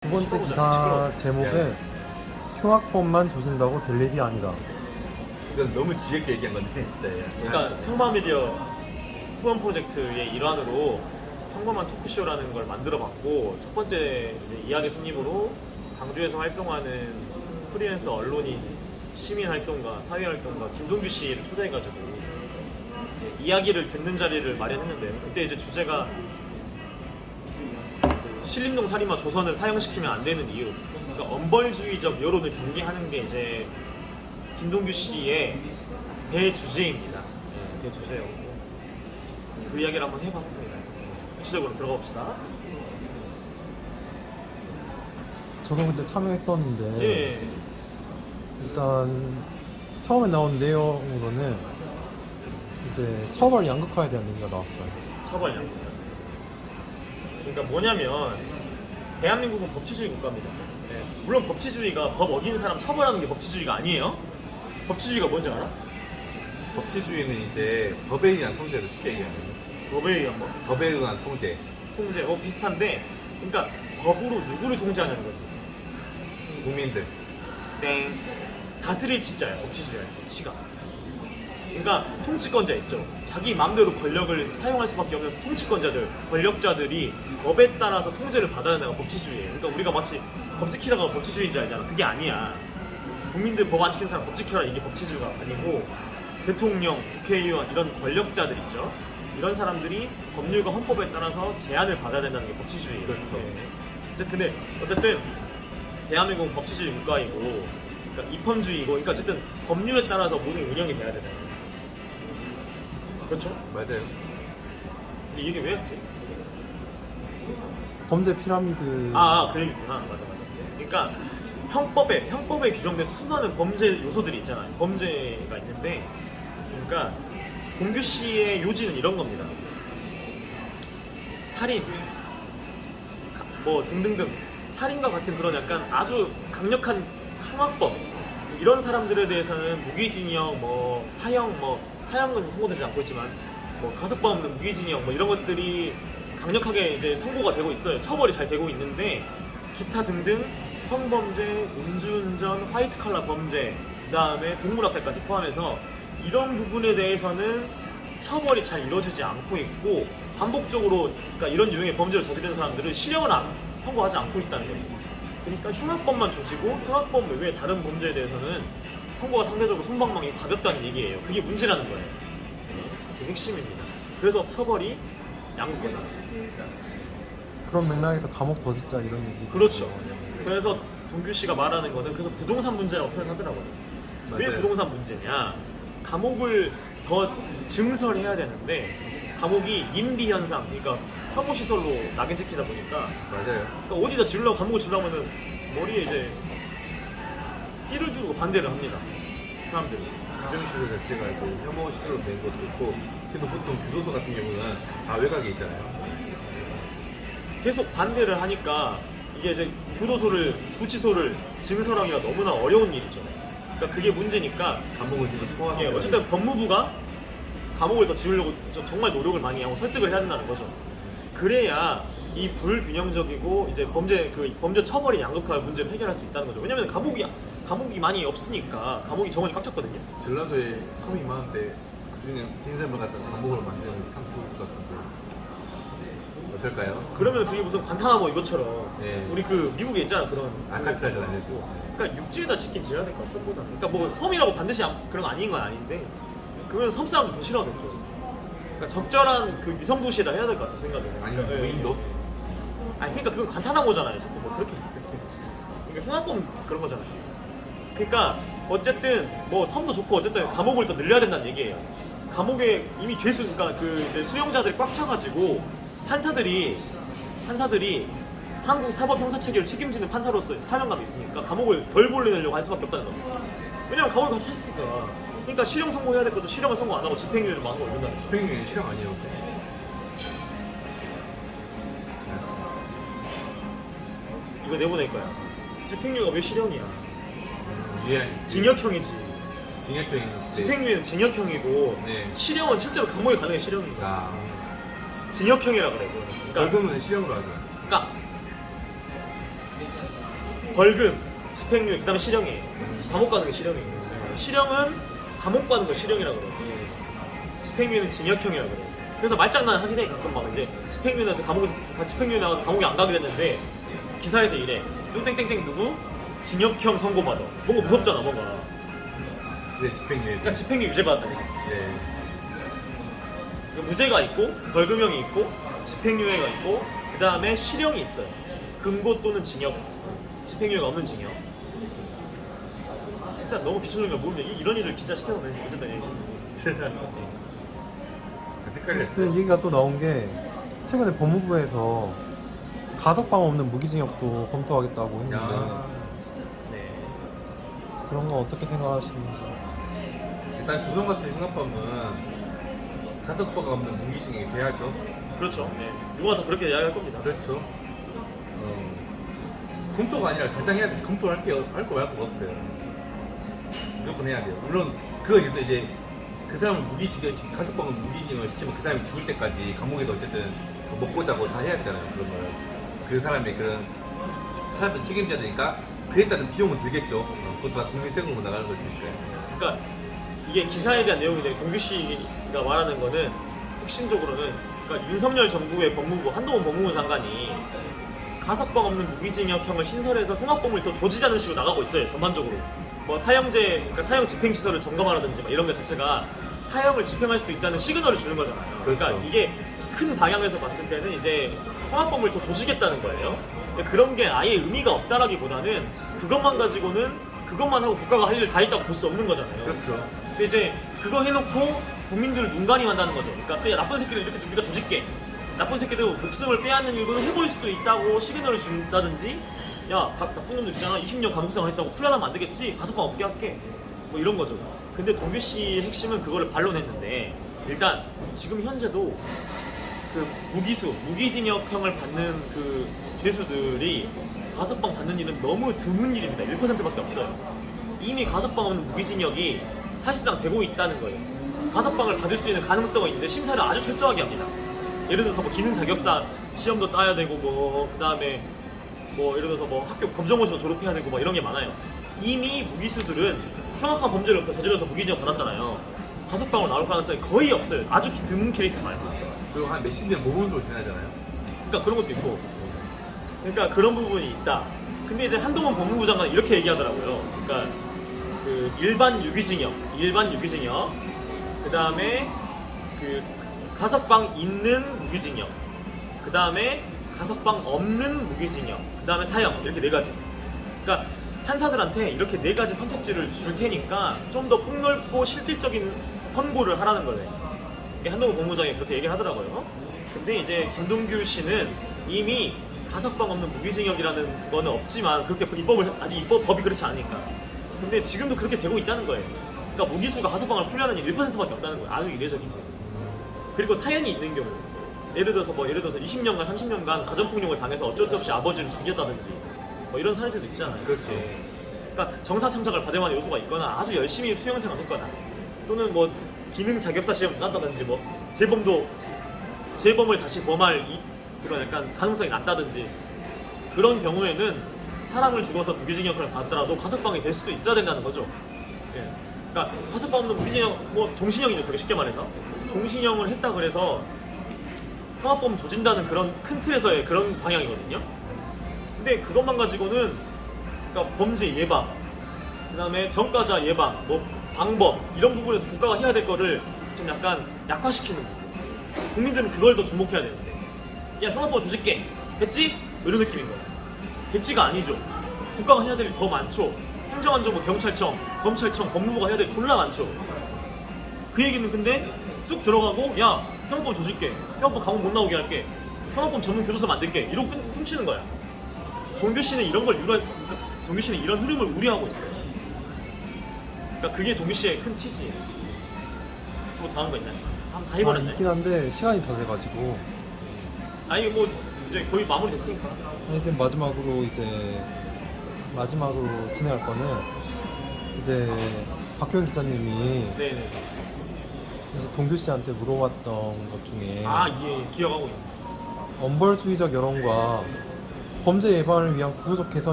두 번째 기사 제목은 흉악범만 조진다고 될 일이 아니다. 이건 너무 지겹게 얘기한 건데 진짜. 그러니까 평범미디어 후원 프로젝트의 일환으로 평범한 토크쇼라는 걸 만들어봤고, 첫 번째 이제 이야기 손님으로 광주에서 활동하는 프리랜서 언론인, 시민활동가, 사회활동가 김동규 씨를 초대해가지고 이제 이야기를 듣는 자리를 마련했는데요. 그때 이제 주제가 신림동 살인마 조선을 사형시키면 안 되는 이유, 그러니까 엄벌주의적 여론을 경계하는 게 이제 김동규 씨의 대주제입니다. 네, 대주제였고 그 이야기를 한번 해봤습니다. 구체적으로 들어가 봅시다. 저도 그때 참여했었는데 예. 일단 처음에 나온 내용으로는 이제 처벌 양극화에 대한 얘기가 나왔어요. 처벌 양극화. 그러니까 뭐냐면 대한민국은 법치주의 국가입니다. 네. 물론 법치주의가 법 어긴 사람 처벌하는 게 법치주의가 아니에요. 법치주의가 뭔지 알아? 법치주의는 이제 법에 의한 통제를 쉽게 얘기하는 거예요. 법에 의한 뭐? 법에 의한 통제. 통제, 비슷한데, 그러니까 법으로 누구를 통제하냐는 거지. 국민들. 땡. 다스릴 치자야, 법치주의야, 치가. 그러니까 통치권자 있죠. 자기 마음대로 권력을 사용할 수밖에 없는 통치권자들, 권력자들이 법에 따라서 통제를 받아야 하는 게 법치주의예요. 그러니까 우리가 마치 법 지키다가 법치주의인 줄 알잖아. 그게 아니야. 국민들 법 안 지키는 사람 법 지켜라, 이게 법치주의가 아니고, 대통령, 국회의원 이런 권력자들 있죠. 이런 사람들이 법률과 헌법에 따라서 제한을 받아야 된다는 게 법치주의예요. 그렇죠. 어쨌든 대한민국은 법치주의 국가이고, 그러니까 입헌주의고, 그러니까 어쨌든 법률에 따라서 모든 게 운영이 돼야 되잖아요. 그렇죠? 맞아요. 근데 이게 왜 했지? 범죄 피라미드. 그 얘기구나. 맞아. 그러니까 형법에 규정된 수많은 범죄 요소들이 있잖아요. 범죄가 있는데, 그러니까 공규 씨의 요지는 이런 겁니다. 살인, 뭐 등등등, 살인과 같은 그런 약간 아주 강력한 흉악범, 이런 사람들에 대해서는 무기징역, 뭐 사형, 사형은 선고되지 않고 있지만, 뭐 가석범, 무기징역, 뭐 이런 것들이 강력하게 이제 선고가 되고 있어요. 처벌이 잘 되고 있는데, 기타 등등 성범죄, 음주운전, 화이트 칼라 범죄, 그 다음에 동물학대까지 포함해서 이런 부분에 대해서는 처벌이 잘 이루어지지 않고 있고, 반복적으로 그러니까 이런 유형의 범죄를 저지른 사람들을 실형을 선고하지 않고 있다는 거죠. 그러니까 흉악범만 조지고 흉악범 외에 다른 범죄에 대해서는 선고가 상대적으로 솜방망이 가볍다는 얘기예요. 그게 문제라는 거예요. 그게 핵심입니다. 그래서 처벌이 양극화다. 그런 맥락에서 감옥 더 짓자 이런 얘기. 그렇죠. 그래서 동규 씨가 말하는 거는 그래서 부동산 문제라고 표현하더라고요. 왜 맞아요. 부동산 문제냐? 감옥을 더 증설해야 되는데 감옥이 임비 현상, 그러니까 혐오 시설로 낙인 찍히다 보니까, 맞아요. 그러니까 어디다 지으려고 감옥을 지으려면은 머리에 이제 띠를 두고 반대를 합니다. 사람들이. 규정시설 자체가 이제 혐오 시설로 된 것도 있고, 그래서 보통 교도소 같은 경우는 다 외곽에 있잖아요. 계속 반대를 하니까 이게 이제 교도소를, 구치소를 증설하기가 너무나 어려운 일이죠. 그러니까 그게 문제니까, 감옥을 지금 포함해. 어쨌든 법무부가 감옥을 더 지으려고 정말 노력을 많이 하고 설득을 해야 된다는 거죠. 그래야 이 불균형적이고 이제 범죄 처벌이 양극화 문제를 해결할 수 있다는 거죠. 왜냐면 감옥이 많이 없으니까. 감옥이 정원이 꽉 찼거든요. 전라도에 섬이 많은데 그중에 빈샘을 갖다가 감옥을 만들면 참 좋을 것 같은데 어떨까요? 그러면 그게 무슨 관타나모 이것처럼, 네. 우리 그 미국에 있잖아 그런 아카트라잖아요. 그러니까 육지에다 짓긴 지어야 될 것 같아, 섬보다. 그러니까 뭐 섬이라고 반드시 그런 거 아닌 건 아닌데, 그러면 섬 사람들 더 싫어하겠죠. 그러니까 적절한 그 위성 도시에다 해야 될 것 같아 생각을. 아니면 무인도? 아니 그러니까 그건 관타나모잖아요. 자꾸 뭐 그렇게. 그러니까 흉악범 그런 거잖아요. 그러니까 어쨌든 뭐 섬도 좋고 어쨌든 감옥을 더 늘려야 된다는 얘기예요. 감옥에 이미 그러니까 그 이제 수용자들이 꽉 차가지고 판사들이 한국 사법 형사 체계를 책임지는 판사로서 사명감이 있으니까 감옥을 덜 몰리려고 할 수밖에 없다는 겁니다. 왜냐면 감옥이 꽉 찼으니까. 그러니까 실형 선고해야 될 것도 실형을 선고 안 하고 집행유예를 막 하고 이런다는 거죠. 집행유예는 실형 아니에요. 이거 내보낼 거야. 집행유예가 왜 실형이야? 징역형이지. 징역형이지. 징역형인데. 집행유예는 징역형이고, 네. 실형은 실제로 감옥에 가는 게 실형인 거야. 아, 징역형이라 그래. 그러니까 벌금은 실형으로 하죠. 그러니까 벌금, 집행유예, 그다음에 실형이에요. 감옥 가는 게 실형이에요. 실형은 감옥 가는 거 실형이라고 그래요. 집행유예는 징역형이라고 그래요. 그래서 말장난 하긴 해. 가끔 막 이제 집행유예 나서 집행유예 나와서 감옥에 안 가게 됐는데 기사에서 이래. 뚱땡땡땡 누구? 징역형 선고받아. 뭔가 무섭잖아, 뭔가. 네, 집행유예. 그러니까 집행유예 유죄 받았다니까. 네. 무죄가 있고 벌금형이 있고 집행유예가 있고 그 다음에 실형이 있어요. 금고 또는 징역. 집행유예가 없는 징역. 진짜 너무 기초적인 걸 모르는데 이런 일을 기자 시켜서 내는 어쨌든 헷갈렸어. 근데 얘기가 또 나온 게 최근에 법무부에서 가석방 없는 무기징역도 검토하겠다고 했는데 야. 네. 그런 건 어떻게 생각하시는지? 일단 조선 같은 형법은 가덕법가 없는 무기징역이 돼야죠. 그렇죠. 네. 누가 더 그렇게 이야기할 겁니다. 그렇죠. 검토가 아니라 당장 해야 돼. 검토할 거 말할 거 없어요. 무조건 해야 돼요. 물론 그건 있어. 이제 그 사람을 무기징역, 가석방을 무기징역을 시키면 그 사람이 죽을 때까지 감옥에서 어쨌든 먹고 자고 다 해야 되잖아요. 그런 걸. 그 사람의 그런 사람들 책임져야 되니까 그에 따른 비용은 들겠죠. 그것도 다 국민세금으로 나가는 거니까. 그러니까 이게 기사에 대한 내용인데 동규 씨가 말하는 거는 핵심적으로는 그러니까 윤석열 정부의 법무부 한동훈 법무부 장관이 가석방 없는 무기징역형을 신설해서 흉악범을 더 조지자는 식으로 나가고 있어요. 전반적으로 뭐 사형제, 그러니까 사형 집행 시설을 점검하라든지 막 이런 것 자체가 사형을 집행할 수도 있다는 시그널을 주는 거잖아요. 그러니까 그렇죠. 이게 큰 방향에서 봤을 때는 이제 흉악범을 더 조지겠다는 거예요. 근데 그런 게 아예 의미가 없다라기보다는 그것만 가지고는 그것만 하고 국가가 할 일을 다 했다고 볼 수 없는 거잖아요. 그렇죠. 근데 이제 그거 해놓고 국민들을 눈가림 한다는 거죠. 그러니까 야, 나쁜 새끼들 이렇게 우리가 조질게. 나쁜 새끼들 목숨을 빼앗는 일도 해볼 수도 있다고 시그널을 준다든지 야 나쁜 놈들 있잖아 20년 감옥생활 했다고 풀려나면 안 되겠지 가석방 없게 할게 뭐 이런 거죠. 근데 동규 씨의 핵심은 그거를 반론했는데 일단 지금 현재도 그 무기징역형을 받는 그 죄수들이 가석방 받는 일은 너무 드문 일입니다. 1%밖에 없어요. 이미 가석방 없는 무기징역이 사실상 되고 있다는 거예요. 가석방을 받을 수 있는 가능성은 있는데 심사를 아주 철저하게 합니다. 예를 들어서 뭐 기능 자격사 시험도 따야 되고 뭐 그다음에 뭐 예를 들어서 뭐 학교 검정고시도 졸업해야 되고 뭐 이런 게 많아요. 이미 무기수들은 흉악한 범죄를 저질러서 무기징역 받았잖아요. 가석방으로 나올 가능성이 거의 없어요. 아주 드문 케이스 말고. 그리고 한 몇십 년 모범수로 지나잖아요. 그러니까 그런 것도 있고. 그러니까 그런 부분이 있다. 근데 이제 한동훈 법무부 장관은 이렇게 얘기하더라고요. 그러니까 그 일반 유기징역, 그 다음에 그 가석방 있는 무기징역, 그 다음에 가석방 없는 무기징역, 그 다음에 사형 이렇게 네 가지. 그러니까 판사들한테 이렇게 네 가지 선택지를 줄 테니까 좀 더 폭넓고 실질적인 선고를 하라는 거예요. 이게 한동훈 법무장이 그렇게 얘기하더라고요. 근데 이제 김동규 씨는 이미 가석방 없는 무기징역이라는 거는 없지만 그렇게 아직 법이 그렇지 않으니까. 근데 지금도 그렇게 되고 있다는 거예요. 그러니까 무기수가 가석방을 풀려는 일 1%밖에 없다는 거예요. 아주 이례적인 거예요. 그리고 사연이 있는 경우, 예를 들어서 20년간 30년간 가정폭력을 당해서 어쩔 수 없이 아버지를 죽였다든지 뭐 이런 사례들도 있잖아요. 그렇죠. 그러니까 정사 참작을 받을 만한 요소가 있거나 아주 열심히 수용생활을 했거나 또는 뭐 기능 자격사 시험 땄다든지 뭐 재범을 다시 범할 그런 약간 가능성이 낮다든지 그런 경우에는 사람을 죽어서 무기징역을 받더라도 가석방이 될 수도 있어야 된다는 거죠. 예. 그러니까 가석방 없는 무기징역, 뭐 종신형이죠. 되게 쉽게 말해서 종신형을 했다 그래서 흉악범 조진다는 그런 큰 틀에서의 그런 방향이거든요. 근데 그것만 가지고는 그러니까 범죄 예방, 그다음에 전과자 예방, 뭐 방법 이런 부분에서 국가가 해야 될 거를 좀 약간 약화시키는 부분. 국민들은 그걸 더 주목해야 되는데 야 흉악범 조질게 됐지? 이런 느낌인 거예요. 됐지가 아니죠. 국가가 해야 될 일 더 많죠. 행정안전부, 경찰청, 검찰청, 법무부가 해야 될 일 졸라 많죠. 그 얘기는 근데 쑥 들어가고 야 흉악범 조질게, 흉악범 감옥 못 나오게 할게, 흉악범 전문 교도소 만들게 이러고 훔치는 거야. 동규 씨는 이런 걸 동규 씨는 이런 흐름을 우려하고 있어요. 그러니까 그게 동규 씨의 큰 취지예요. 뭐 다른 거 있나요? 다 해버렸네. 있긴 한데 시간이 더 돼가지고 아니 뭐 이제 거의 마무리 됐으니까. 하여튼 마지막으로 진행할 거는 이제 박효영 기자님이 네네. 이제 동규 씨한테 물어봤던 것 중에 예, 기억하고 있네. 엄벌주의적 여론과 범죄 예방을 위한 구조적 개선